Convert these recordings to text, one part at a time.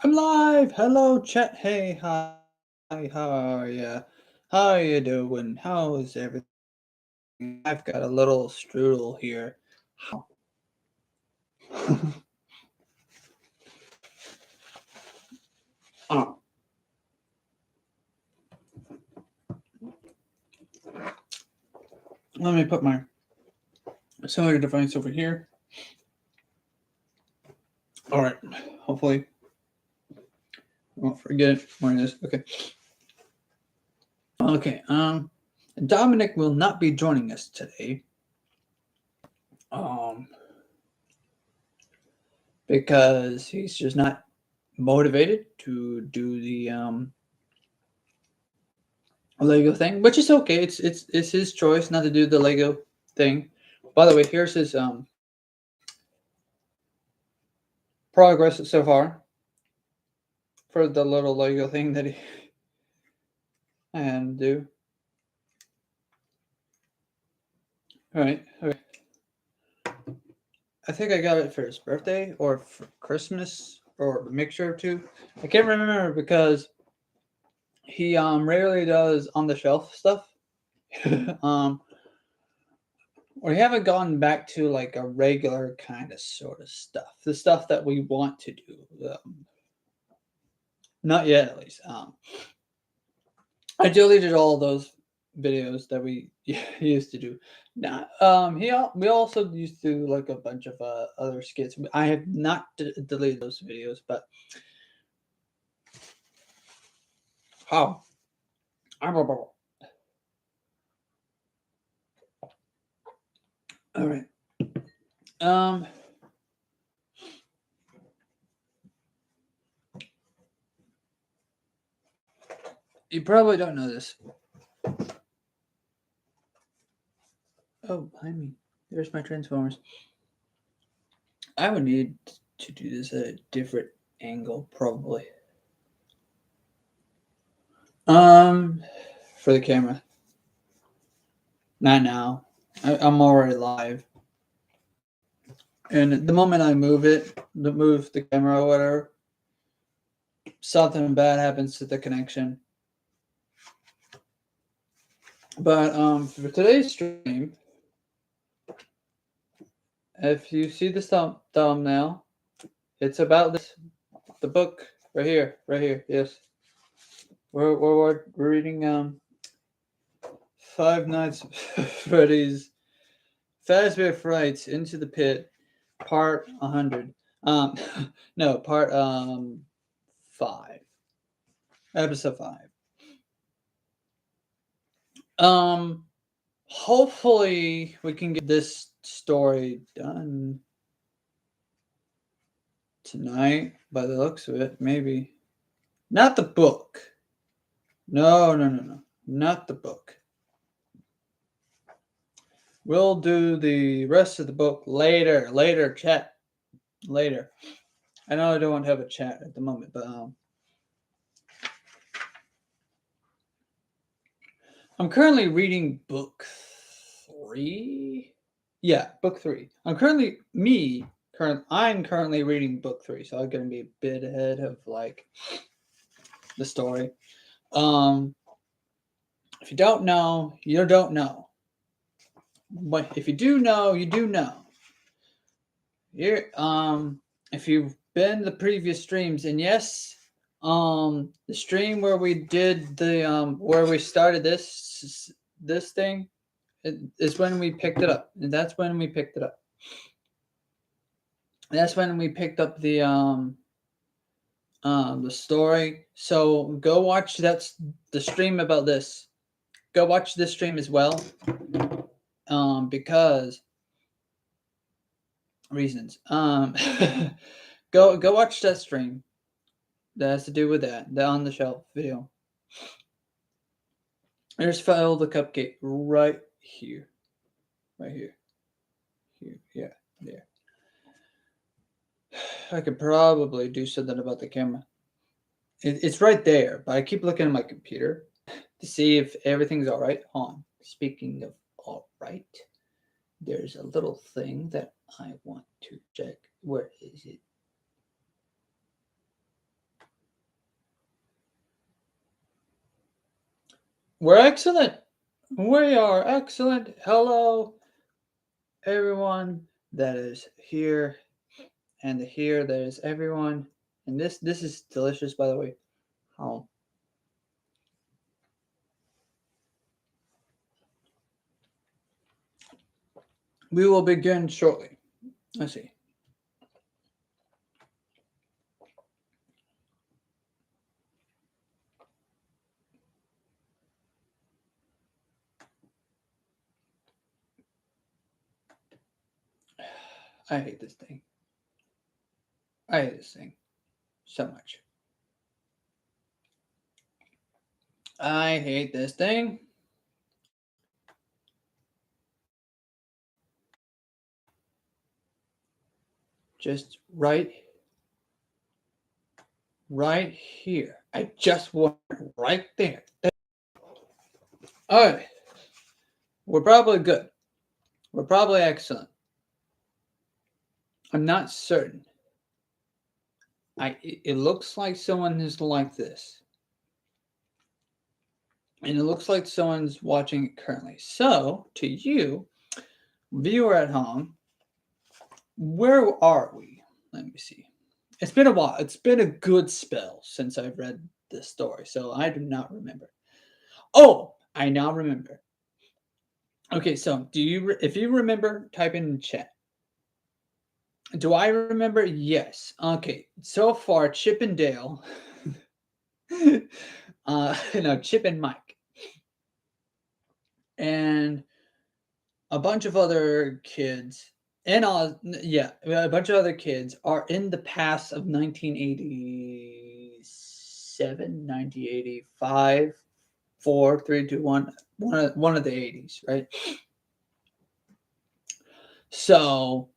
I'm live. Hello, chat. Hey, hi. How are ya? How are you doing? How is everything? I've got a little strudel here. Oh, let me put my cellular device over here. All right. Hopefully, I won't forget where it is. Okay. Okay. Dominic will not be joining us today. Um, because he's just not motivated to do the Lego thing, which is okay. It's his choice not to do the Lego thing. By the way, here's his progress so far for the little Lego thing that he I had him do. All right, okay. I think I got it for his birthday or for Christmas or a mixture of two. I can't remember because he rarely does on the shelf stuff. um, we haven't gone back to like a regular kind of sort of stuff. The stuff that we want to do. Not yet, at least. I deleted all those videos that we used to do. Now, we also used to do like a bunch of other skits. I have not deleted those videos, but how? All right. Um, you probably don't know this. Oh, behind me. There's my Transformers. I would need to do this at a different angle, probably. Um, for the camera. Not now. I'm already live. And the moment I move the camera or whatever, something bad happens to the connection. But for today's stream, if you see the thumbnail, it's about this, the book right here. Yes, we're reading Five Nights at Freddy's Fazbear Frights Into the Pit, part 100. Um, no, part 5, episode 5. Hopefully we can get this story done tonight by the looks of it. Maybe not the book. No. Not the book. We'll do the rest of the book later. Chat. Later. I know I don't have a chat at the moment, but I'm currently reading book 3. Yeah, book 3. I'm currently reading book 3, so I'm gonna be a bit ahead of like the story. If you don't know, you don't know. But if you do know, you do know. Here, if you've been to the previous streams, and yes, the stream where we did the where we started this thing is when we picked it up, and that's when we picked it up. That's when we picked up the story. So go watch the stream about this. Go watch this stream as well, because reasons. Go watch that stream. That has to do with that. The on the shelf video. There's Phil the cupcake right here. Right here. Here. Yeah. There. I could probably do something about the camera. It's right there, but I keep looking at my computer to see if everything's all right. Hold on. Speaking of all right, there's a little thing that I want to check. Where is it? We're excellent. We are excellent. Hello, everyone that is here, and here that is everyone. And this is delicious, by the way. Oh. We will begin shortly. Let's see. I hate this thing. I hate this thing so much. I hate this thing. Just right here. I just want it right there. All right. We're probably good. We're probably excellent. I'm not certain. It looks like someone is like this. And it looks like someone's watching it currently. So, to you, viewer at home, where are we? Let me see. It's been a while. It's been a good spell since I've read this story, so I do not remember. Oh, I now remember. Okay, so if you remember, type in chat. Do I remember? Yes. Okay, so far, Chip and Dale, no, Chip and Mike, and a bunch of other kids, and a bunch of other kids are in the past of 1987, 1985, 4, 3, 2, 1, one of the 80s, right? So,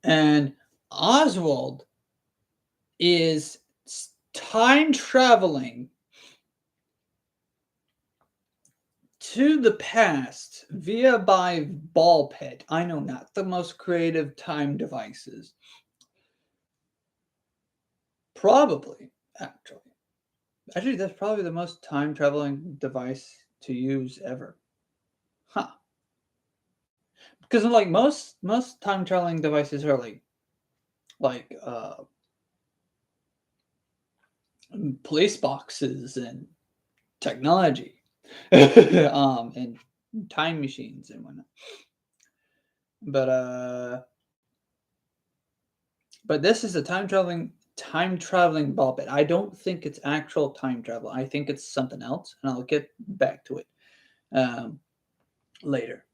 and Oswald is time traveling to the past via by ball pit. I know, not the most creative time devices. Probably, actually. Actually, that's probably the most time traveling device to use ever. Huh. Because like most time traveling devices are like police boxes and technology. And time machines and whatnot. But this is a time traveling ball pit. I don't think it's actual time travel. I think it's something else, and I'll get back to it later.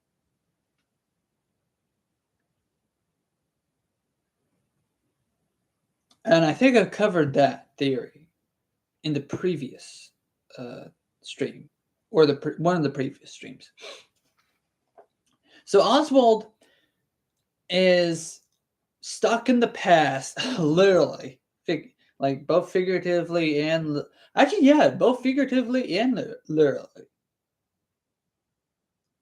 And I think I've covered that theory in the previous stream, or one of the previous streams. So Oswald is stuck in the past, literally, like both figuratively and actually, yeah, both figuratively and literally.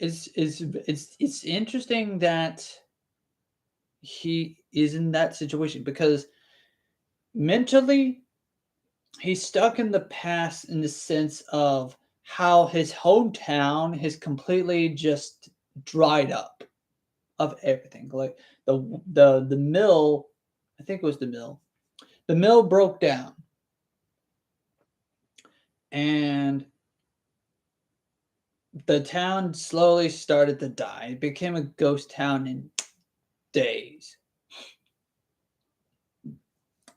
It's interesting that he is in that situation because mentally he's stuck in the past in the sense of how his hometown has completely just dried up of everything. Like the mill, I think it was the mill. The mill broke down, and the town slowly started to die. It became a ghost town in days.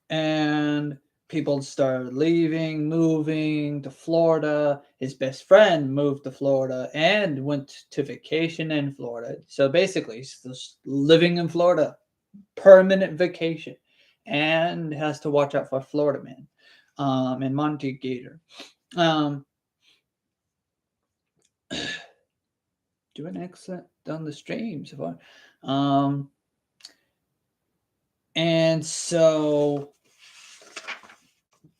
And people started leaving, moving to Florida. His best friend moved to Florida and went to vacation in Florida. So basically, he's just living in Florida, permanent vacation, and has to watch out for Florida Man and Monty Gator. Doing excellent on the streams. And so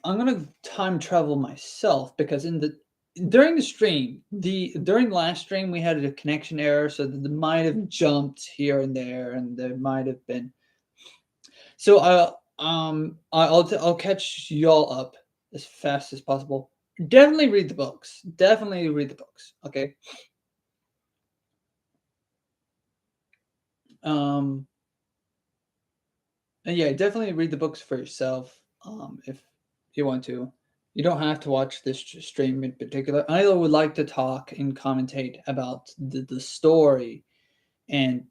I'm gonna time travel myself because during the stream, during last stream we had a connection error, so that it might have jumped here and there, and there might have been. So I'll catch y'all up as fast as possible. Definitely read the books. Definitely read the books. Okay. And yeah, definitely read the books for yourself. If you want to. You don't have to watch this stream in particular. I would like to talk and commentate about the story and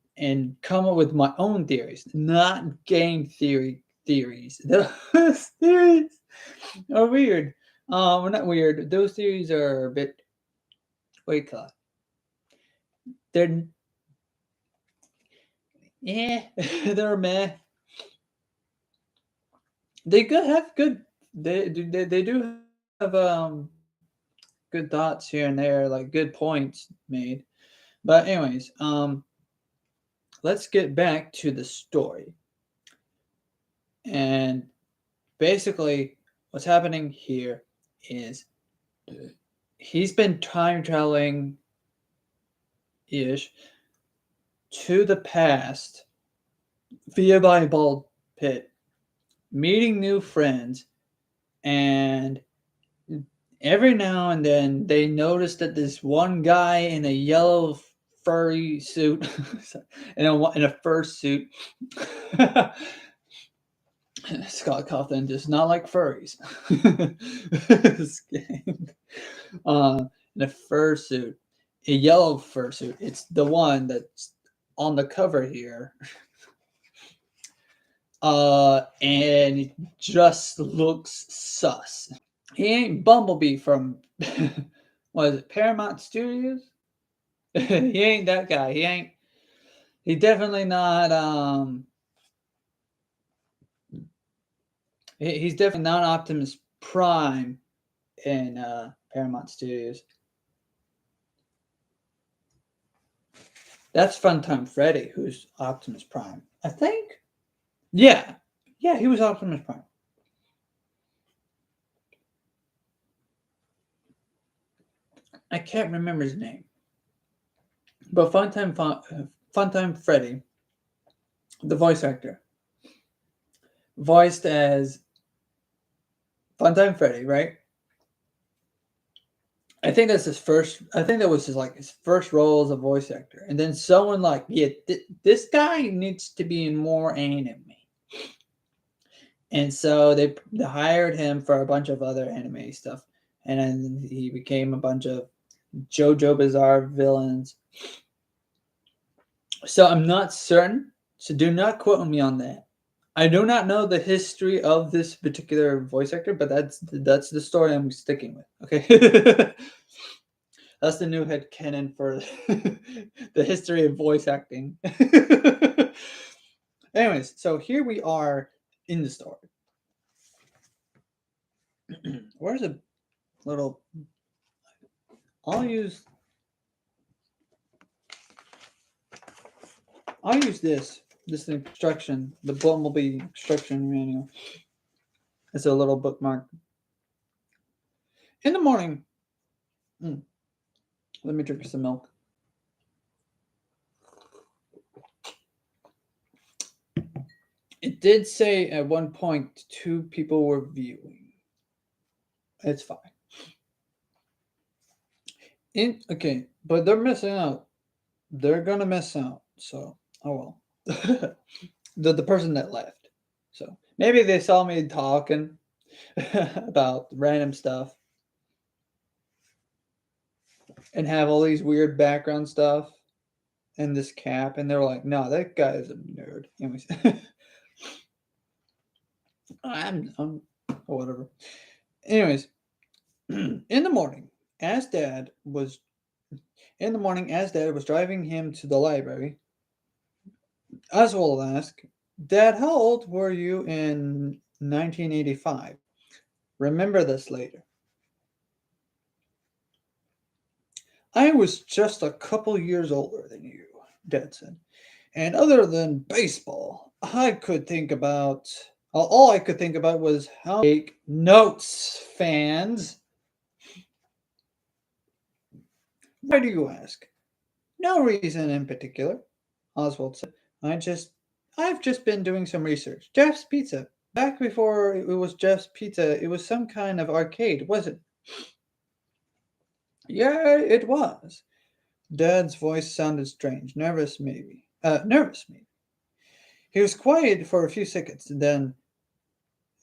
come up with my own theories, not game theories. Those theories are weird. Well, not weird. Those theories are a bit, what do you call it? They're yeah, they're meh. They could have good. They do have good thoughts here and there, like good points made. But anyways, let's get back to the story. And basically, what's happening here is he's been time traveling ish to the past via by bald pit, meeting new friends, and every now and then they notice that this one guy in a yellow furry suit in a fursuit Scott Cawthon does not like furries. In a fursuit, a yellow fursuit. It's the one that's on the cover here. And it just looks sus. He ain't Bumblebee from what is it, Paramount Studios? He ain't that guy. He definitely not he's definitely not Optimus Prime in Paramount Studios. That's Funtime Freddy, who's Optimus Prime. I think. Yeah. Yeah, he was Optimus Prime. I can't remember his name. But Funtime Freddy, the voice actor, voiced as Funtime Freddy, right? I think that's his first. I think that was his first role as a voice actor, and then someone like, yeah, this guy needs to be in more anime, and so they hired him for a bunch of other anime stuff, and then he became a bunch of JoJo Bizarre villains. So I'm not certain. So do not quote me on that. I do not know the history of this particular voice actor, but that's the story I'm sticking with. Okay. That's the new headcanon for the history of voice acting. Anyways, so here we are in the story. Where's a little? I'll use this instruction, the Bumblebee instruction manual. It's a little bookmark. In the morning, let me drink some milk. It did say at one point 2 people were viewing. It's fine. Okay, but they're missing out. They're gonna miss out. So, oh well. the person that left. So maybe they saw me talking about random stuff and have all these weird background stuff and this cap, and they're like, "No, that guy is a nerd." Anyways, I'm whatever. Anyways, in the morning, as Dad was driving him to the library, Oswald asked, "Dad, how old were you in 1985? Remember this later." "I was just a couple years older than you," Dad said. "And other than baseball, I could think about all I could think about was how to take notes, fans." "Why do you ask?" "No reason in particular," Oswald said. I've just been doing some research. Jeff's Pizza. Back before it was Jeff's Pizza, it was some kind of arcade, wasn't it? Yeah, it was. Dad's voice sounded strange, nervous maybe. Nervous maybe. He was quiet for a few seconds, and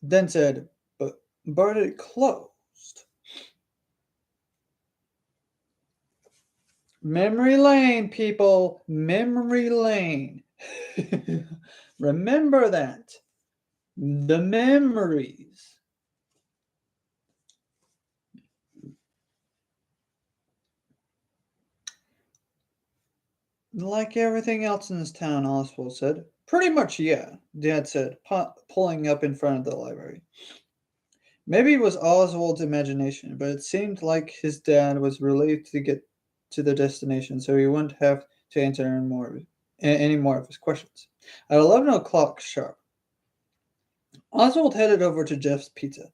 then said, "But it closed." Memory lane, people. Memory lane. Remember that. The memories. Like everything else in this town, Oswald said. Pretty much, yeah, Dad said, pulling up in front of the library. Maybe it was Oswald's imagination, but it seemed like his dad was relieved to get to the destination so he wouldn't have to answer any more of his questions. At 11 o'clock sharp, Oswald headed over to Jeff's Pizza,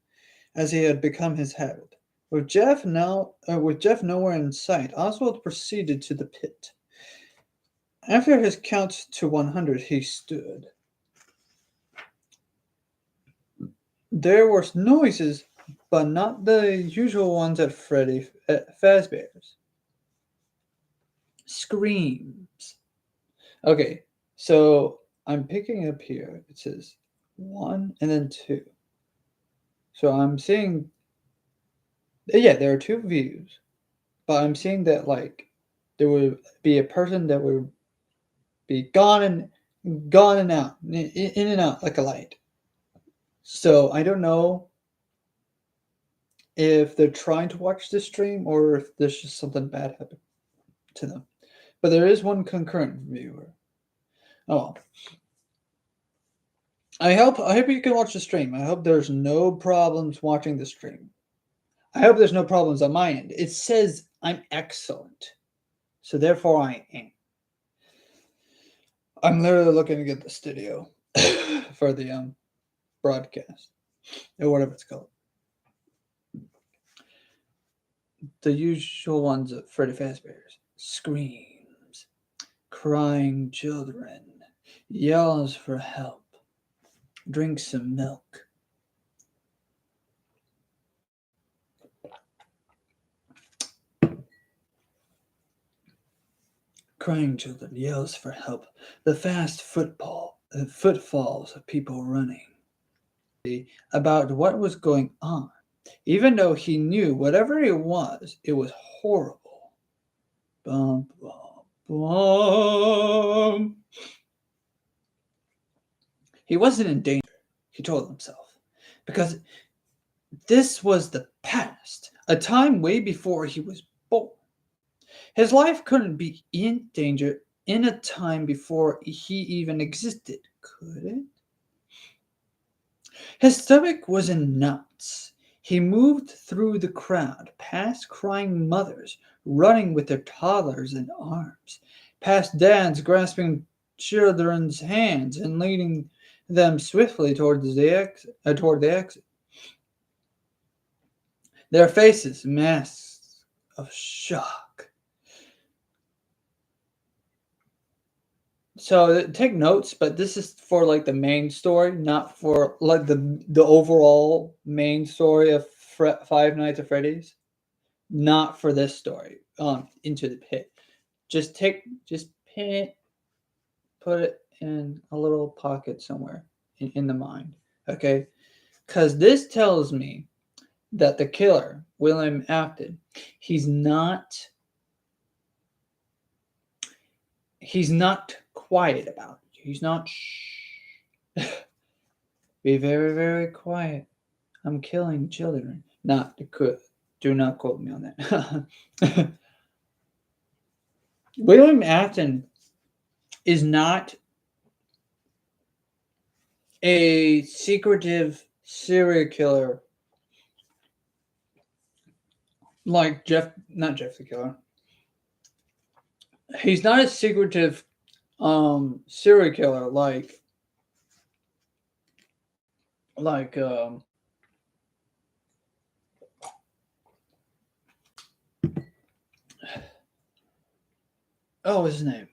as he had become his habit. With Jeff nowhere in sight, Oswald proceeded to the pit. After his count to 100, he stood. There were noises, but not the usual ones at Fazbear's. Screams. Okay, so I'm picking up here. It says 1 and then 2. So I'm seeing, yeah, there are 2 views, but I'm seeing that like there would be a person that would be gone and out, in and out like a light. So I don't know if they're trying to watch this stream or if there's just something bad happened to them. But there is one concurrent viewer. Oh well. I hope you can watch the stream. I hope there's no problems watching the stream. I hope there's no problems on my end. It says I'm excellent. So therefore I am. I'm literally looking to get the studio for the broadcast. Or whatever it's called. The usual ones of Freddy Fazbear's. Screams. Crying children. Yells for help. Drink some milk. Crying children, yells for help. The fast footfalls of people running. About what was going on. Even though he knew whatever it was horrible. Bum, bum, bum. He wasn't in danger, he told himself, because this was the past, a time way before he was born. His life couldn't be in danger in a time before he even existed, could it? His stomach was in knots. He moved through the crowd, past crying mothers running with their toddlers in arms, past dads grasping children's hands and leading them swiftly toward the exit. Their faces masks of shock. So take notes, but this is for like the main story, not for like the overall main story of Five Nights at Freddy's. Not for this story. Into the pit. Just pin it, put it in a little pocket somewhere in the mind. Okay, because this tells me that the killer, William Afton, he's not quiet about it. He's not shh. Be very, very quiet. I'm killing children. Do not quote me on that. William Afton is not a secretive serial killer like not Jeff the Killer. He's not a secretive serial killer like what's his name?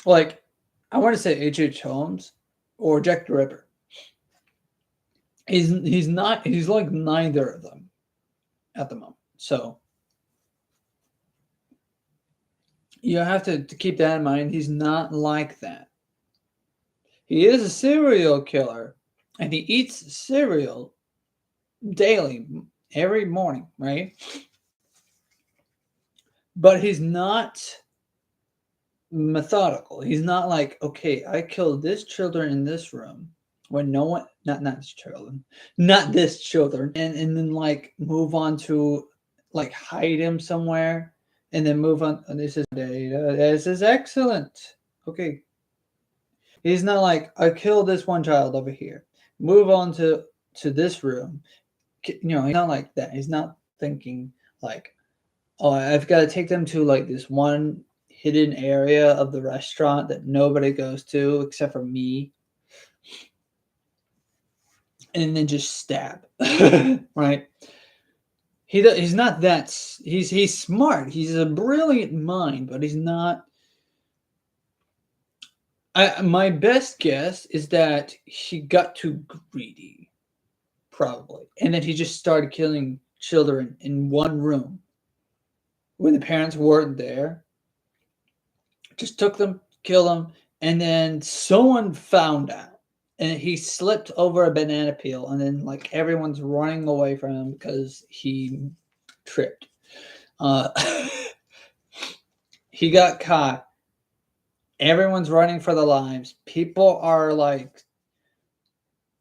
Like, I want to say H.H. Holmes or Jack the Ripper. He's like neither of them at the moment. So you have to keep that in mind. He's not like that. He is a serial killer, and he eats cereal daily, every morning, right? But he's not methodical. He's not like, okay, I killed this children in this room when no one, not this children, and then like move on to like hide him somewhere, and then move on. And this is data. This is excellent. Okay, he's not like, I killed this one child over here. Move on to this room. He's not like that. He's not thinking like, oh, I've got to take them to like this one hidden area of the restaurant that nobody goes to except for me, and then just stab. Right? He's not that. He's smart. He's a brilliant mind, but he's not. My best guess is that he got too greedy, probably, and then he just started killing children in one room when the parents weren't there. Just took them, killed them, and then someone found out, and he slipped over a banana peel, and then like everyone's running away from him because he tripped. He got caught. Everyone's running for their lives. People are like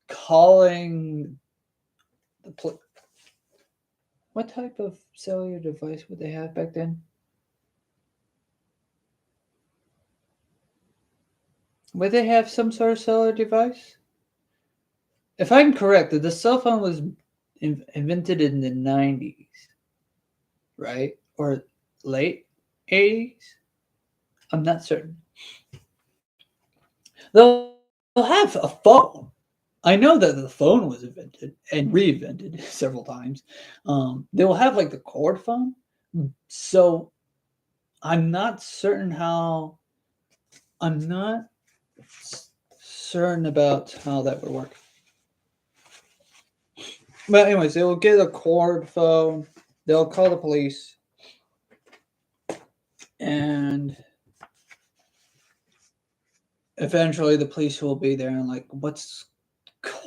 calling the what type of cellular device would they have back then? Would they have some sort of cellular device? If I'm correct, the cell phone was invented in the 90s, right? Or late 80s? I'm not certain. They'll have a phone. I know that the phone was invented and reinvented several times. They will have like the cord phone. So I'm not certain about how that would work. But anyways, they will get a cord phone. They'll call the police, and eventually the police will be there and like, what's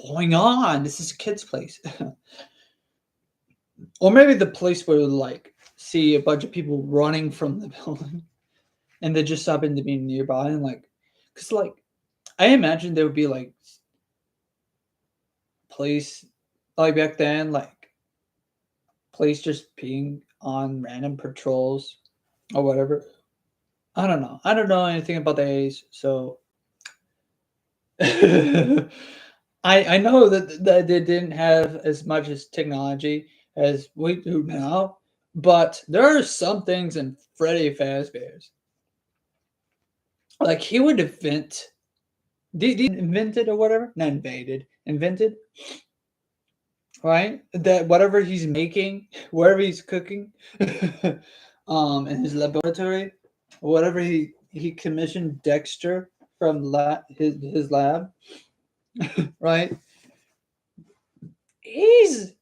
going on? This is a kid's place. Or maybe the police would like see a bunch of people running from the building, and they just happen to be nearby, and like, because like, I imagine there would be like police, like back then, like police just being on random patrols or whatever. I don't know. I don't know anything about the 80s, so I know that they didn't have as much as technology as we do now, but there are some things in Freddy Fazbear's. Like he would invented or whatever, not invaded, invented, right? That whatever he's making, wherever he's cooking, in his laboratory, whatever he commissioned Dexter from his lab, right? He's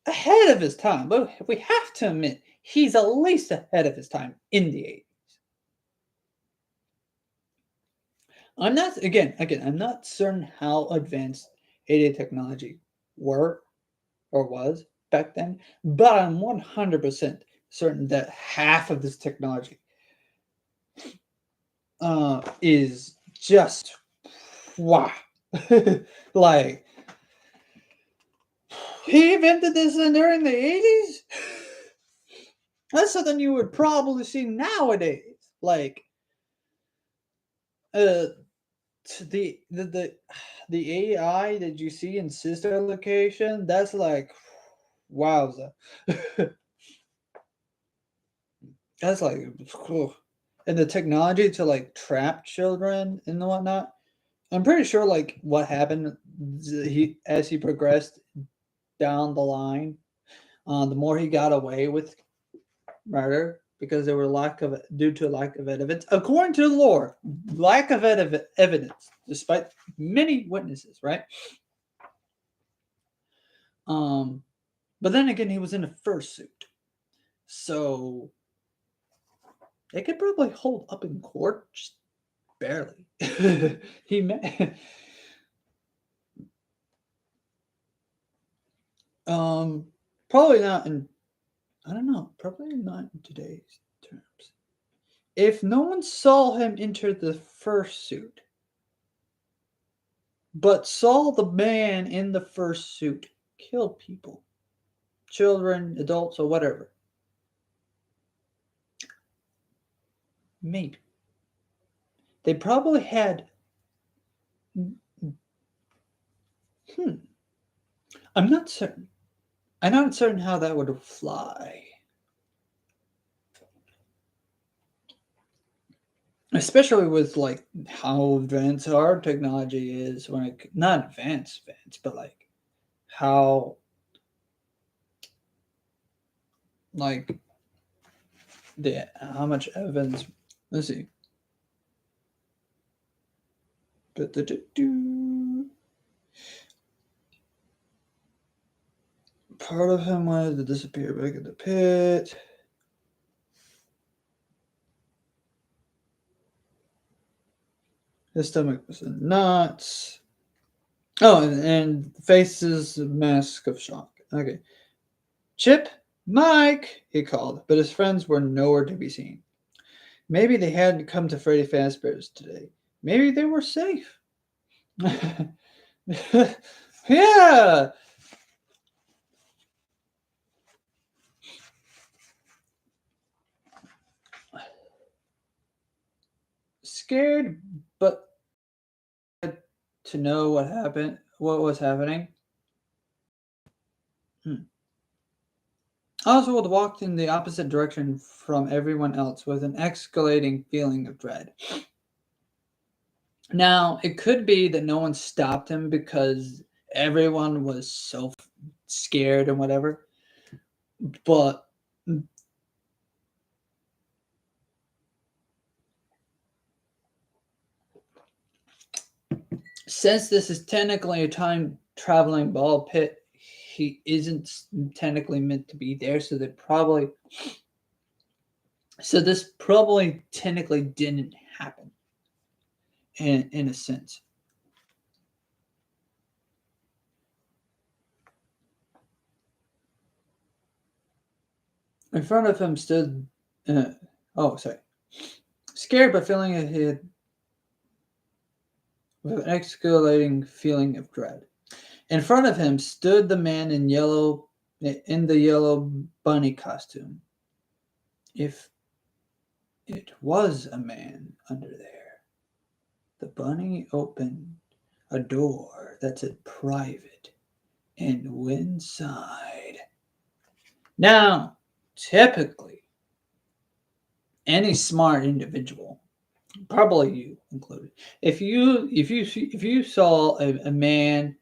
ahead of his time, but we have to admit he's at least ahead of his time in the 80s. I'm not certain how advanced 80 technology were or was back then, but I'm 100% certain that half of this technology is just wow. Like he invented this during the 80s. That's something you would probably see nowadays. Like the AI that you see in sister location, that's like wowza. That's like cool. And the technology to like trap children and whatnot. I'm pretty sure like what happened as he progressed down the line, the more he got away with murder, because there were due to lack of evidence. According to the lore, lack of evidence, despite many witnesses, right? But then again, he was in a fursuit, so they could probably hold up in court, just barely. he met. Probably not in. I don't know. Probably not in today's terms. If no one saw him enter the fursuit, but saw the man in the fursuit kill people, children, adults, or whatever, maybe they probably had. I'm not certain. I'm not certain how that would fly. Especially with like how advanced our technology is when it not advanced, but like how like how much evidence. Let's see. Part of him wanted to disappear back in the pit. His stomach was in knots. Oh, and faces a mask of shock. Okay. Chip, Mike, he called, but his friends were nowhere to be seen. Maybe they hadn't come to Freddy Fazbear's today. Maybe they were safe. Yeah. Scared, but to know what was happening. Oswald walked in the opposite direction from everyone else with an escalating feeling of dread. Now, it could be that no one stopped him because everyone was so scared and whatever, but since this is technically a time traveling ball pit, he isn't technically meant to be there, so this probably technically didn't happen in a sense. In front of him stood scared but feeling ahead with an escalating feeling of dread. In front of him stood the man in the yellow bunny costume. If it was a man under there, the bunny opened a door that said private and went inside. Now, typically, any smart individual, probably you included, if you saw a man,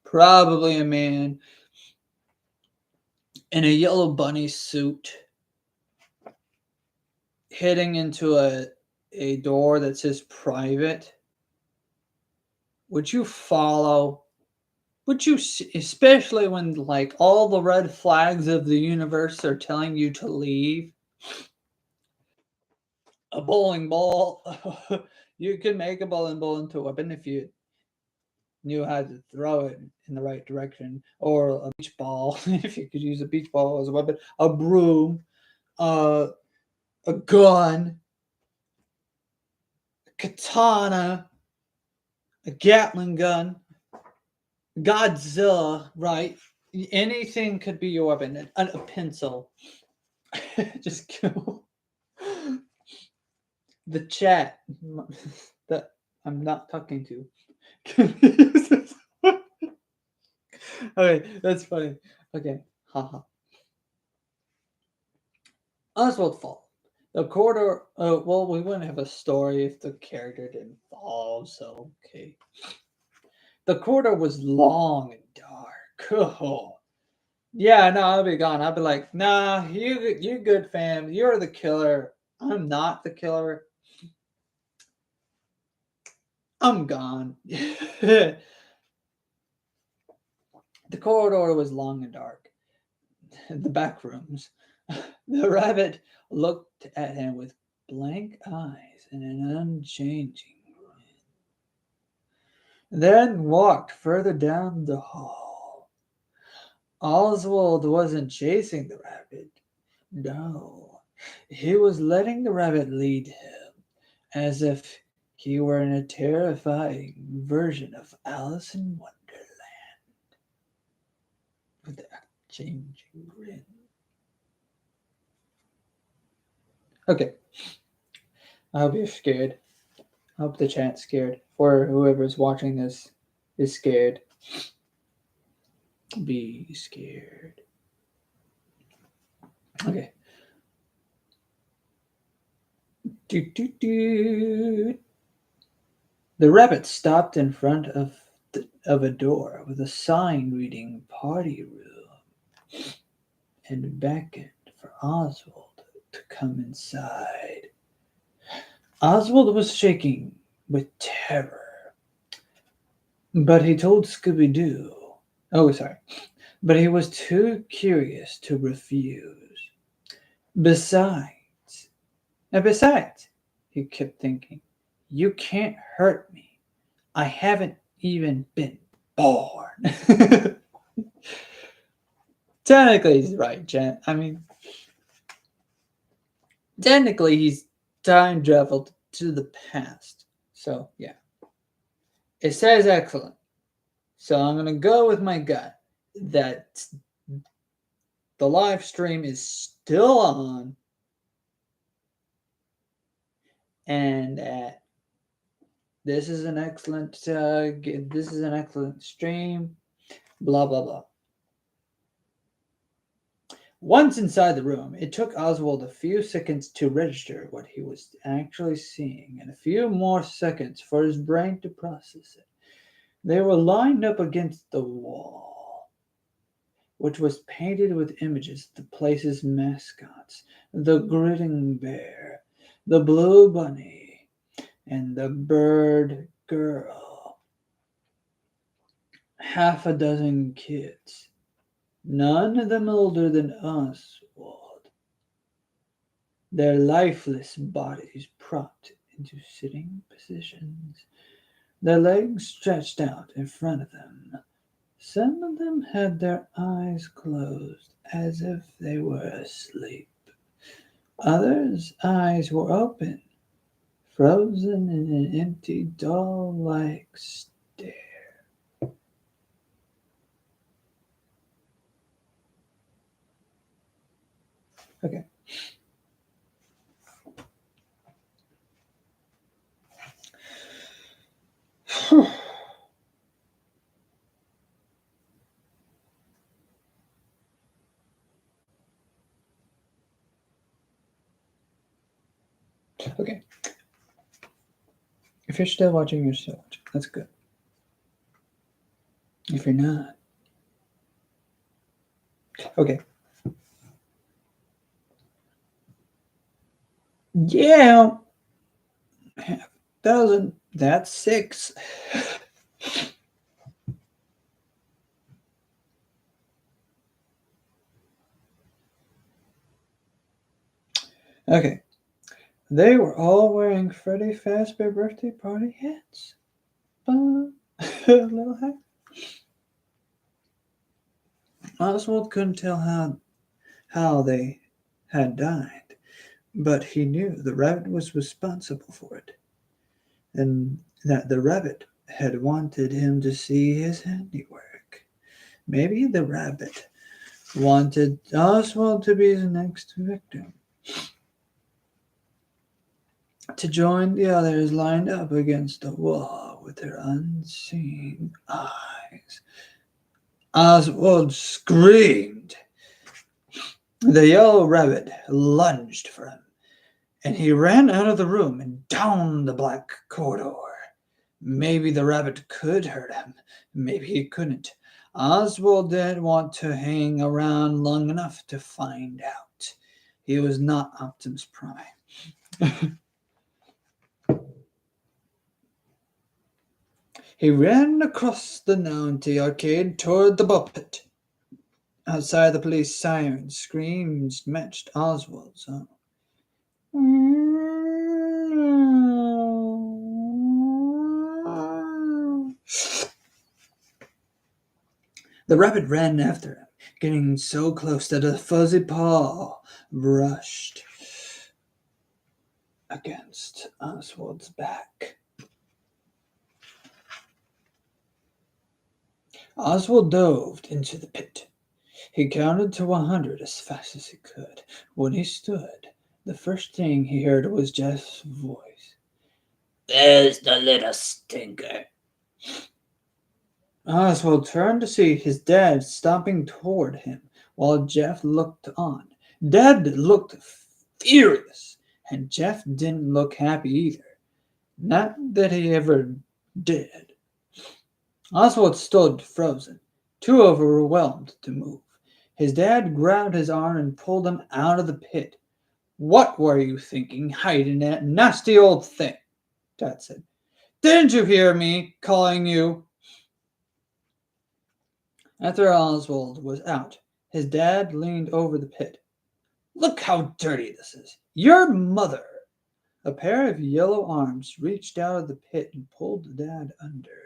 probably a man in a yellow bunny suit heading into a door that says private, would you follow? Would you, especially when like all the red flags of the universe are telling you to leave? A bowling ball, you could make a bowling ball into a weapon if you knew how to throw it in the right direction, or a beach ball if you could use a beach ball as a weapon, a broom, a gun, a katana, a Gatling gun, Godzilla, right? Anything could be your weapon. A pencil. Just kill the chat that I'm not talking to. Okay, that's funny. Okay, haha. Oswald fall. The corridor. Well, we wouldn't have a story if the character didn't fall. So okay. The corridor was long and dark. Oh, Yeah, no, I'll be gone. I'll be like, nah, you good, fam. You're the killer. I'm not the killer. I'm gone. The corridor was long and dark. The back rooms. The rabbit looked at him with blank eyes and an unchanging grin, then walked further down the hall. Oswald wasn't chasing the rabbit. No, he was letting the rabbit lead him, as if he were in a terrifying version of Alice in Wonderland, with a changing grin. Okay, I hope you're scared. I hope the chat's scared. Or whoever's watching this is scared. Be scared. Okay. Do. The rabbit stopped in front of a door with a sign reading "Party Room" and beckoned for Oswald to come inside. Oswald was shaking with terror, but he told Scooby-Doo. Oh, sorry. But he was too curious to refuse. Besides, besides, he kept thinking, you can't hurt me. I haven't even been born. Technically, he's right, Jen. I mean, technically, he's time traveled to the past. So, yeah. It says excellent. So, I'm going to go with my gut that the live stream is still on and this is an excellent stream, blah blah blah. Once inside the room, it took Oswald a few seconds to register what he was actually seeing, and a few more seconds for his brain to process it. They were lined up against the wall, which was painted with images of the place's mascots: the grinning bear, the blue bunny, and the bird girl. Half a dozen kids, none of them older than Oswald, their lifeless bodies propped into sitting positions, their legs stretched out in front of them. Some of them had their eyes closed as if they were asleep. Others' eyes were open, frozen in an empty, doll-like stare. Okay. Okay. If you're still watching, you're still watching. That's good. If you're not, okay. Yeah. 1,000. That's 6. Okay. They were all wearing Freddy Fazbear birthday party hats. Little hat. Oswald couldn't tell how they had died, but he knew the rabbit was responsible for it, and that the rabbit had wanted him to see his handiwork. Maybe the rabbit wanted Oswald to be his next victim, to join the others lined up against the wall with their unseeing eyes. Oswald screamed. The yellow rabbit lunged for him, and he ran out of the room and down the black corridor. Maybe the rabbit could hurt him. Maybe he couldn't. Oswald didn't want to hang around long enough to find out. He was not Optimus Prime. He ran across the Nounty arcade toward the ball pit. Outside, the police siren screams matched Oswald's own. The rabbit ran after him, getting so close that a fuzzy paw brushed against Oswald's back. Oswald dove into the pit. He counted to 100 as fast as he could. When he stood, the first thing he heard was Jeff's voice. "There's the little stinker." Oswald turned to see his dad stomping toward him while Jeff looked on. Dad looked furious, and Jeff didn't look happy either. Not that he ever did. Oswald stood frozen, too overwhelmed to move. His dad grabbed his arm and pulled him out of the pit. "What were you thinking, hiding that nasty old thing?" Dad said. "Didn't you hear me calling you?" After Oswald was out, his dad leaned over the pit. "Look how dirty this is. Your mother!" A pair of yellow arms reached out of the pit and pulled Dad under.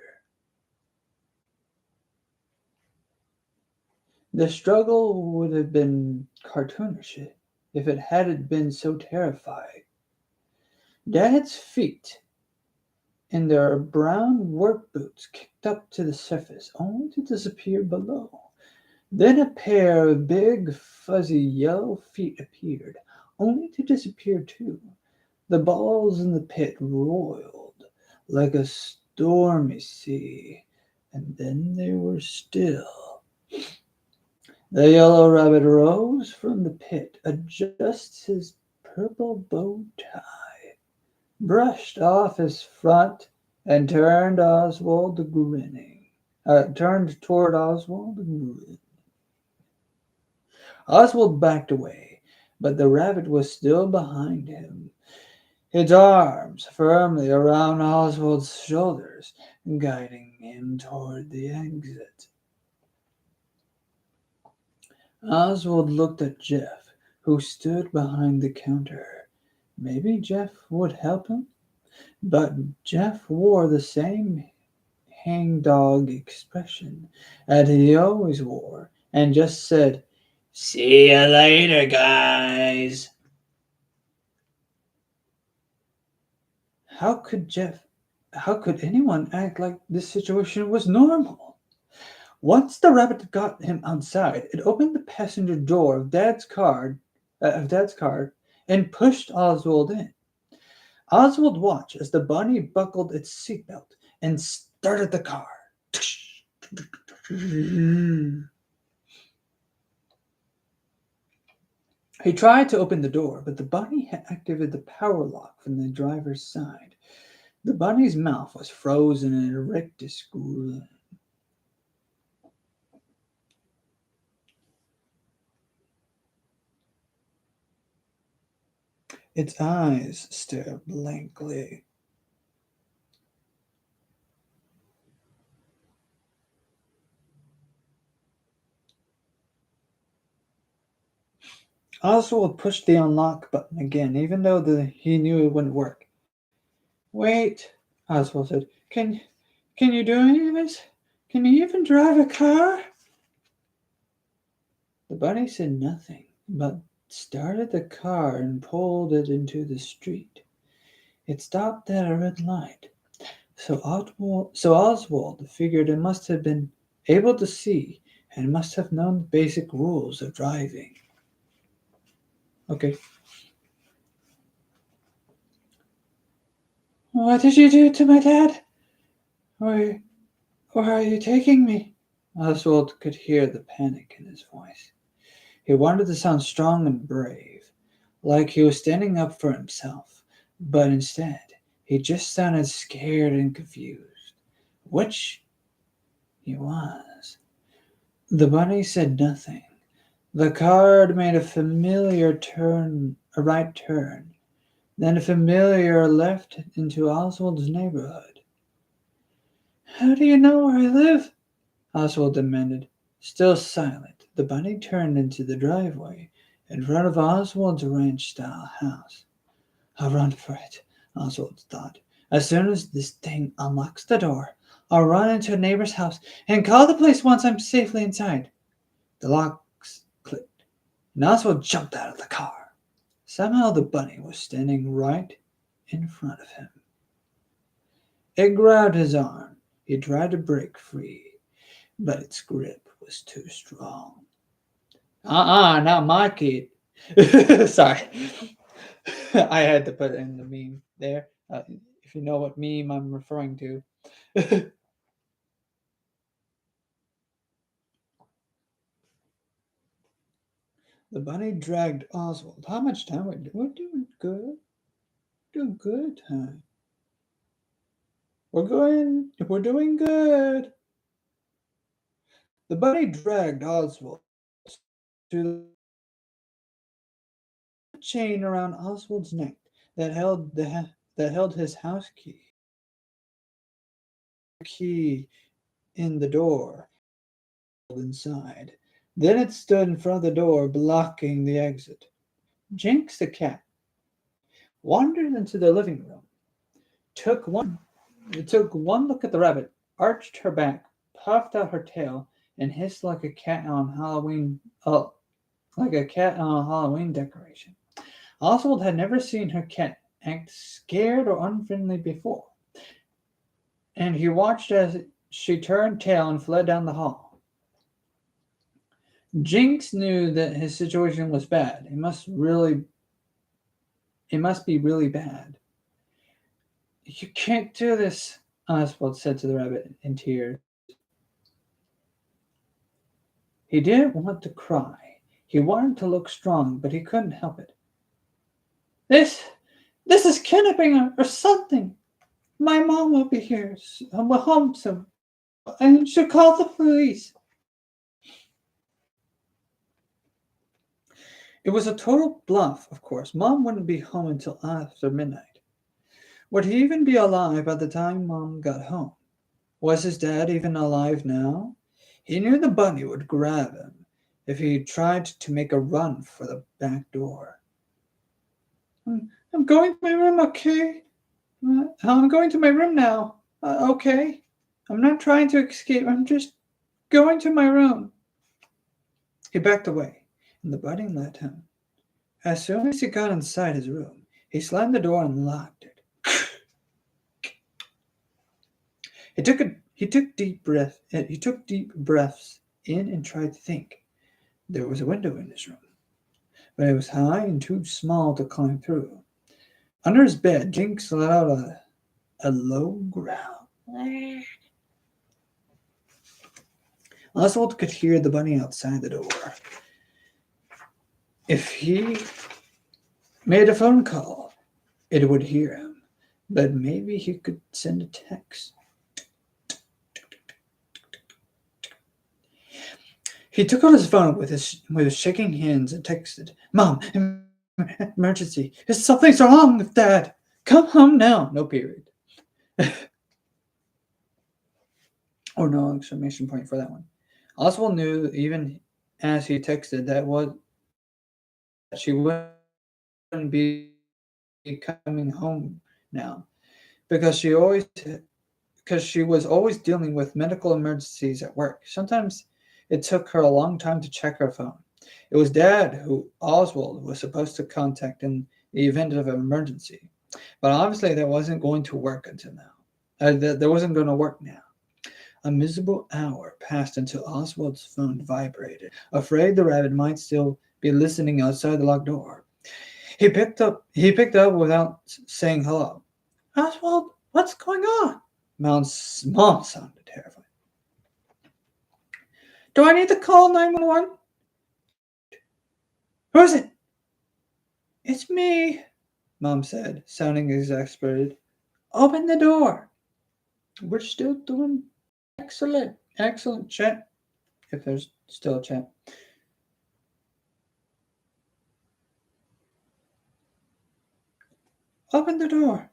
The struggle would have been cartoonish if it hadn't been so terrifying. Dad's feet in their brown work boots kicked up to the surface, only to disappear below. Then a pair of big, fuzzy yellow feet appeared, only to disappear too. The balls in the pit roiled like a stormy sea, and then they were still. The yellow rabbit rose from the pit, adjusted his purple bow tie, brushed off his front, and turned toward Oswald grinning. Oswald backed away, but the rabbit was still behind him, its arms firmly around Oswald's shoulders, guiding him toward the exit. Oswald looked at Jeff, who stood behind the counter. Maybe Jeff would help him? But Jeff wore the same hangdog expression that he always wore, and just said, "See you later, guys." How could anyone act like this situation was normal? Once the rabbit got him outside, it opened the passenger door of Dad's car, and pushed Oswald in. Oswald watched as the bunny buckled its seatbelt and started the car. He tried to open the door, but the bunny had activated the power lock from the driver's side. The bunny's mouth was frozen in a rictus grin. Its eyes stared blankly. Oswald pushed the unlock button again, even though he knew it wouldn't work. "Wait," Oswald said. Can you do any of this? Can you even drive a car?" The bunny said nothing, but started the car and pulled it into the street. It stopped at a red light, so Oswald figured it must have been able to see and must have known the basic rules of driving. Okay. "What did you do to my dad? Where are you taking me?" Oswald could hear the panic in his voice. He wanted to sound strong and brave, like he was standing up for himself, but instead, he just sounded scared and confused, which he was. The bunny said nothing. The car made a right turn, then a familiar left into Oswald's neighborhood. How do you know where I live? Oswald demanded. Still silent, the bunny turned into the driveway in front of Oswald's ranch-style house. I'll run for it, Oswald thought. As soon as this thing unlocks the door, I'll run into a neighbor's house and call the police once I'm safely inside. The locks clicked, and Oswald jumped out of the car. Somehow the bunny was standing right in front of him. It grabbed his arm. He tried to break free, but its grip was too strong. Not my kid. Sorry. I had to put in the meme there. If you know what meme I'm referring to. The bunny dragged Oswald. How much time we do? We're doing good. Doing good time. We're doing good. The bunny dragged Oswald to the chain around Oswald's neck that held his house key in the door inside. Then it stood in front of the door, blocking the exit. Jinx the cat wandered into the living room, took one look at the rabbit, arched her back, puffed out her tail, and hissed like a cat on a Halloween decoration. Oswald had never seen her cat act scared or unfriendly before, and he watched as she turned tail and fled down the hall. Jinx knew that his situation was bad. It must be really bad. You can't do this, Oswald said to the rabbit in tears. He didn't want to cry. He wanted to look strong, but he couldn't help it. This is kidnapping or something. My mom will be here. We'll home soon. And she'll call the police. It was a total bluff, of course. Mom wouldn't be home until after midnight. Would he even be alive by the time Mom got home? Was his dad even alive now? He knew the bunny would grab him if he tried to make a run for the back door. I'm going to my room, okay? I'm going to my room now, okay? I'm not trying to escape. I'm just going to my room. He backed away, and the bunny let him. As soon as he got inside his room, he slammed the door and locked it. He took deep breaths in and tried to think. There was a window in his room, but it was high and too small to climb through. Under his bed, Jinx let out a low growl. Oswald could hear the bunny outside the door. If he made a phone call, it would hear him, but maybe he could send a text. He took out his phone with his shaking hands and texted, "Mom, emergency. Something's wrong with Dad. Come home now." No period. Or no exclamation point for that one. Oswald knew even as he texted that she wouldn't be coming home now because she was always dealing with medical emergencies at work. Sometimes it took her a long time to check her phone. It was Dad who Oswald was supposed to contact in the event of an emergency. But obviously that wasn't going to work until now. That wasn't going to work now. A miserable hour passed until Oswald's phone vibrated, afraid the rabbit might still be listening outside the locked door. He picked up without saying hello. "Oswald, what's going on?" Mom's mom sounded terrified. "Do I need to call 911? Who is it?" "It's me," Mom said, sounding exasperated. "Open the door." "We're still doing excellent, chat." if there's still a chat. Open the door.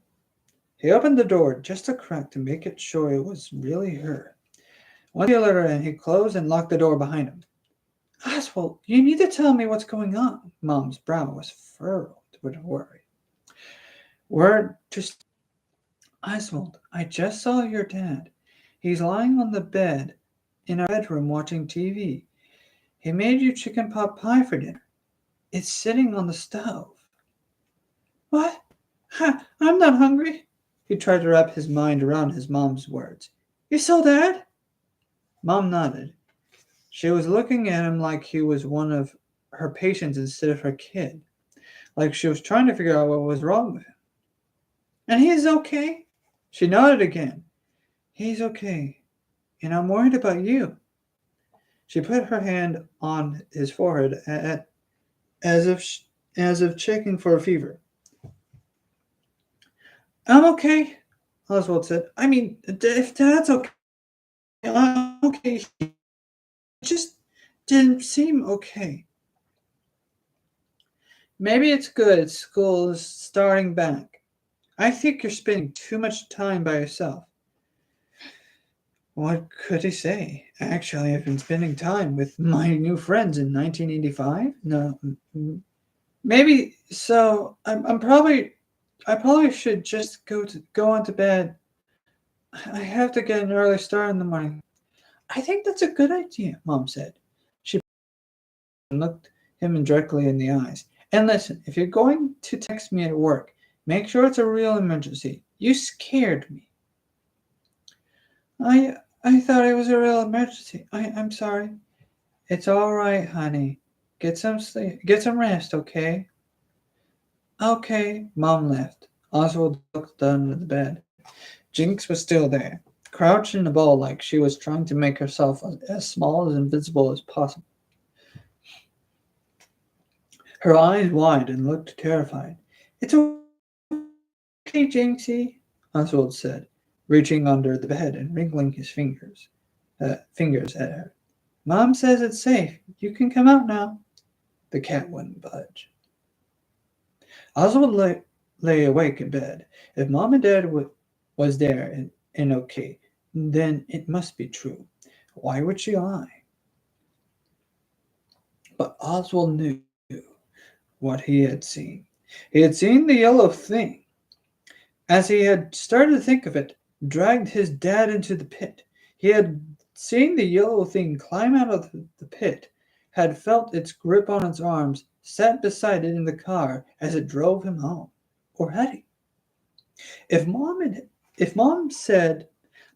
He opened the door just a crack to make it sure it was really her. Once he let her in, he closed and locked the door behind him. Oswald, you need to tell me what's going on. Mom's brow was furrowed with worry. We're just... Oswald, I just saw your dad. He's lying on the bed in our bedroom watching TV. He made you chicken pot pie for dinner. It's sitting on the stove. What? Ha, I'm not hungry. He tried to wrap his mind around his mom's words. You saw Dad? Mom nodded. She was looking at him like he was one of her patients instead of her kid. Like she was trying to figure out what was wrong with him. And he's okay? She nodded again. He's okay. And I'm worried about you. She put her hand on his forehead as if checking for a fever. I'm okay, Oswald said. I mean, if Dad's okay, I'm okay. It just didn't seem okay. Maybe it's good school is starting back. I think you're spending too much time by yourself. What could he say? Actually, I've been spending time with my new friends in 1985. No, maybe so. I probably should just go on to bed. I have to get an early start in the morning. I think that's a good idea, Mom said. She looked him directly in the eyes. And listen, if you're going to text me at work, make sure it's a real emergency. You scared me. I thought it was a real emergency. I'm sorry. It's all right, honey. Get some sleep. Get some rest, okay? Okay. Mom left. Oswald looked under the bed. Jinx was still there, crouched in a ball like she was trying to make herself as small and invisible as possible. Her eyes wide and looked terrified. It's okay, Jinxie, Oswald said, reaching under the bed and wrinkling his fingers at her. Mom says it's safe. You can come out now. The cat wouldn't budge. Oswald lay awake in bed. If Mom and Dad was there and okay, then it must be true. Why would she lie? But Oswald knew what he had seen. He had seen the yellow thing. As he had started to think of it, dragged his dad into the pit. He had seen the yellow thing climb out of the pit, had felt its grip on his arms, sat beside it in the car as it drove him home. Or had he? If Mom said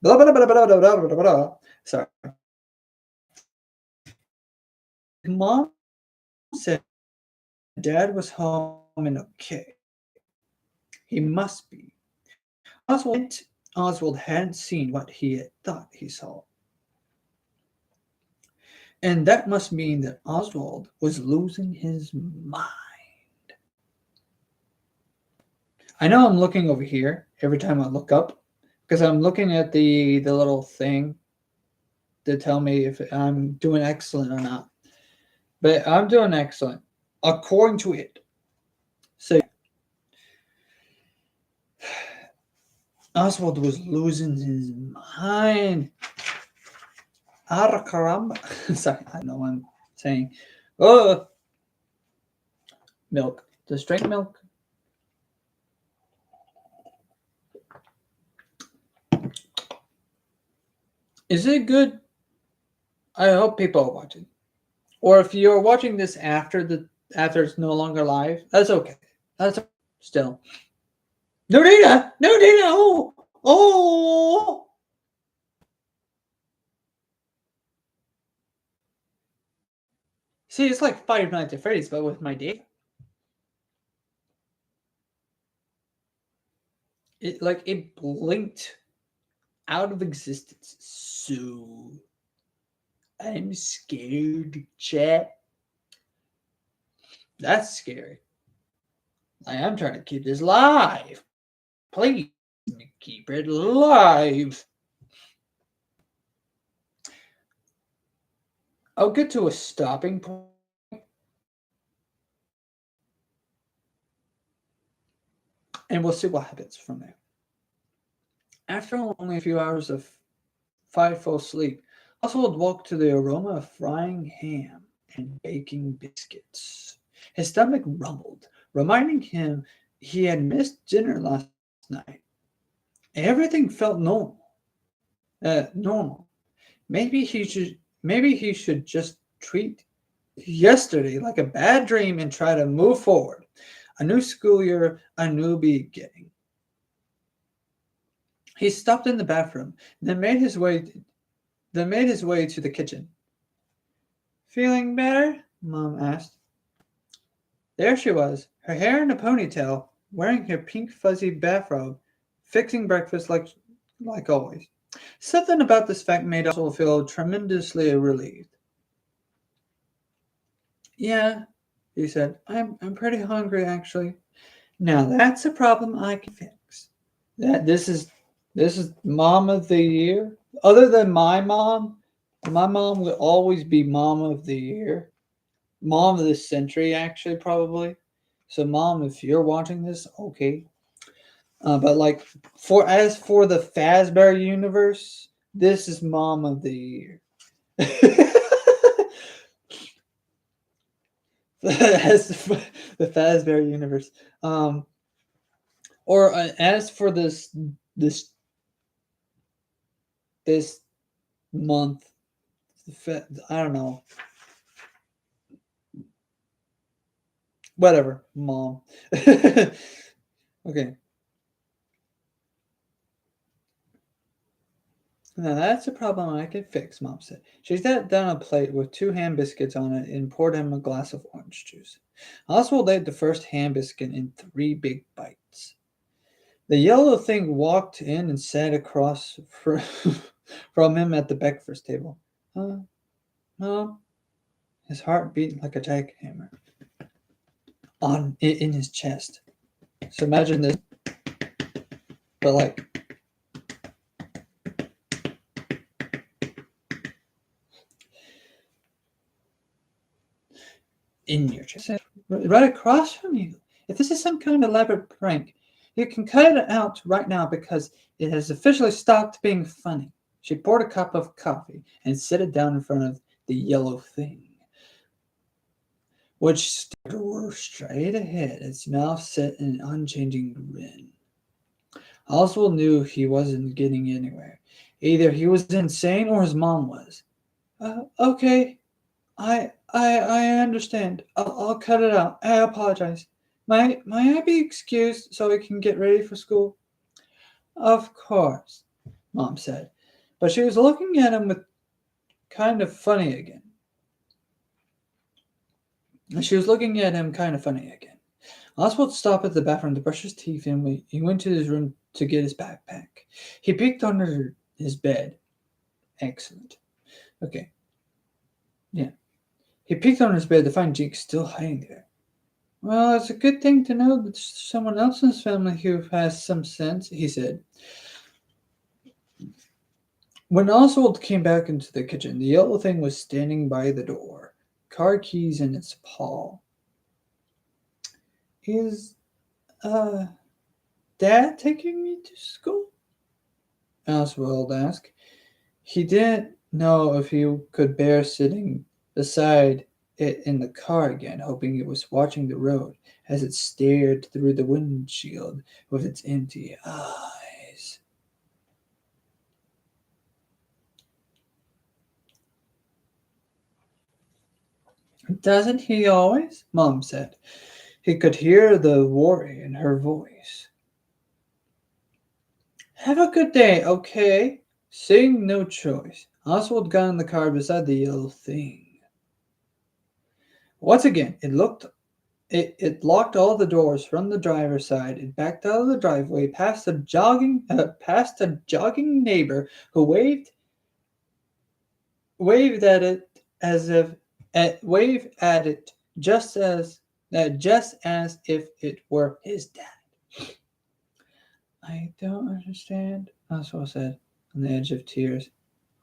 blah blah blah blah blah blah blah blah, sorry. If Mom said Dad was home and okay, he must be. Oswald hadn't seen what he had thought he saw. And that must mean that Oswald was losing his mind. I know I'm looking over here every time I look up because I'm looking at the little thing to tell me if I'm doing excellent or not. But I'm doing excellent according to it. So Oswald was losing his mind. Ah, caramba. Sorry, I know what I'm saying. Oh, milk. Just drink milk. Is it good? I hope people are watching. Or if you're watching this after it's no longer live, that's okay. That's still. No data! No data! Oh! Oh! See, it's like Five Nights at Freddy's, but with my data. It blinked out of existence. So I'm scared, chat. That's scary. I am trying to keep this live. Please keep it live. I'll get to a stopping point and we'll see what happens from there. After only a few hours of fightful sleep, Oswald woke to the aroma of frying ham and baking biscuits. His stomach rumbled, reminding him he had missed dinner last night. Everything felt normal. Normal. Maybe he should just treat yesterday like a bad dream and try to move forward. A new school year, a new beginning. He stopped in the bathroom, then made his way to the kitchen. Feeling better? Mom asked. There she was, her hair in a ponytail, wearing her pink fuzzy bathrobe, fixing breakfast like always. Something about this fact made Oswald feel tremendously relieved. Yeah, he said, I'm pretty hungry actually. Now that's a problem I can fix. That this is mom of the year. Other than my mom will always be mom of the year. Mom of the century, actually, probably. So, mom, if you're watching this, okay. But like, for the Fazbear universe, this is mom of the year. As for the Fazbear universe, or as for this this month, I don't know, whatever, mom. Okay. Now that's a problem I can fix, Mom said. She set down a plate with 2 ham biscuits on it and poured him a glass of orange juice. Oswald ate the first ham biscuit in 3 big bites. The yellow thing walked in and sat across from him at the breakfast table. Mom? His heart beat like a jackhammer in his chest. So imagine this, but like in your chest, right across from you. If this is some kind of elaborate prank, you can cut it out right now because it has officially stopped being funny. She poured a cup of coffee and set it down in front of the yellow thing, which stared her straight ahead, its mouth set in an unchanging grin. Oswald knew he wasn't getting anywhere. Either he was insane or his mom was. Okay, I understand. I'll cut it out. I apologize. May I be excused so I can get ready for school? Of course, Mom said. But she was looking at him with kind of funny again. She was looking at him kind of funny again. Oswald stopped at the bathroom to brush his teeth and he went to his room to get his backpack. He peeked under his bed. Excellent. Okay. Yeah. He peeked under his bed to find Jake still hiding there. Well, it's a good thing to know that there's someone else in his family who has some sense, he said. When Oswald came back into the kitchen, the yellow thing was standing by the door, car keys in its paw. Is, uh, Dad taking me to school? Oswald asked. He didn't know if he could bear sitting beside it in the car again, hoping it was watching the road as it stared through the windshield with its empty eyes. Doesn't he always? Mom said. He could hear the worry in her voice. Have a good day, okay? Seeing no choice, Oswald got in the car beside the yellow thing. Once again, it locked all the doors from the driver's side and backed out of the driveway past a jogging neighbor who waved at it as if waved at it just as if it were his dad. I don't understand, Oswald said, on the edge of tears.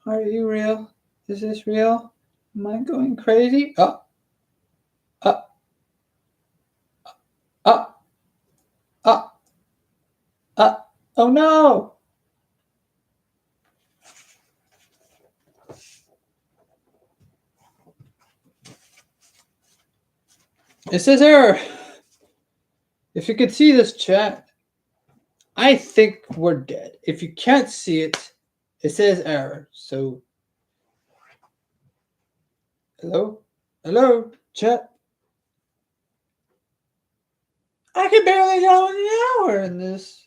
Are you real? Is this real? Am I going crazy? Oh, oh, oh, oh, oh, oh no! It says error. If you could see this chat, I think we're dead. If you can't see it, it says error. So, hello? Hello, chat? I can barely go an hour in this.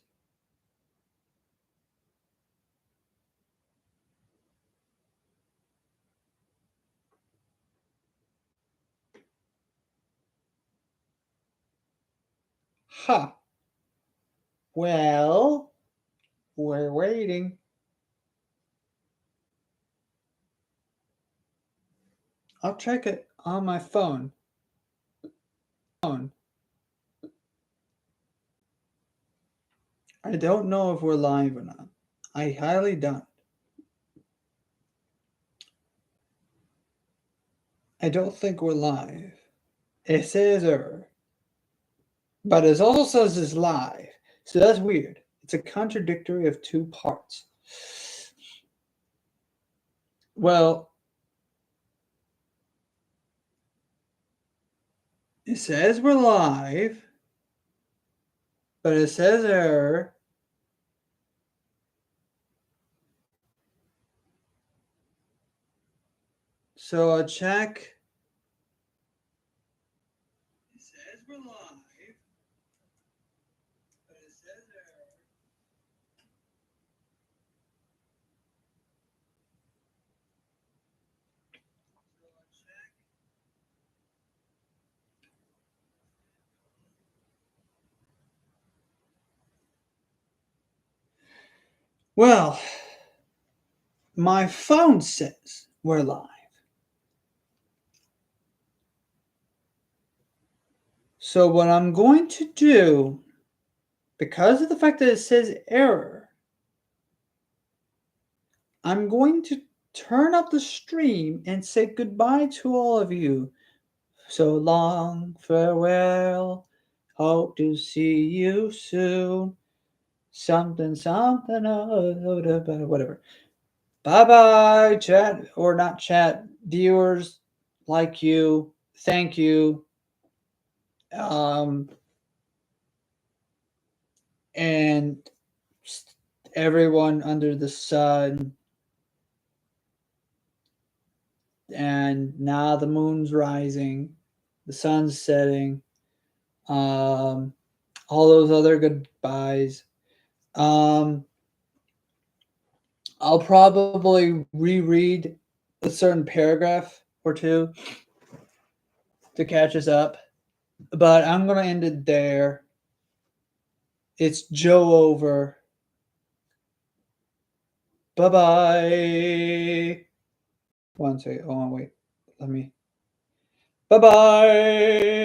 Huh. Well, we're waiting. I'll check it on my phone. I don't know if we're live or not. I highly doubt. I don't think we're live. It says error. But it also says it's live. So that's weird. It's a contradictory of two parts. Well, it says we're live, but it says error. So I'll check. It says we're live, but it says error. So I'll check. Well, my phone says we're live. So what I'm going to do, because of the fact that it says error, I'm going to turn up the stream and say goodbye to all of you. So long, farewell. Hope to see you soon. Something, whatever. Bye bye, chat, or not chat, viewers like you. Thank you. And everyone under the sun. And now the moon's rising, the sun's setting. All those other goodbyes. I'll probably reread a certain paragraph or two to catch us up, but I'm gonna end it there. It's Joe over. Bye bye. One second. Oh, wait. Let me. Bye bye.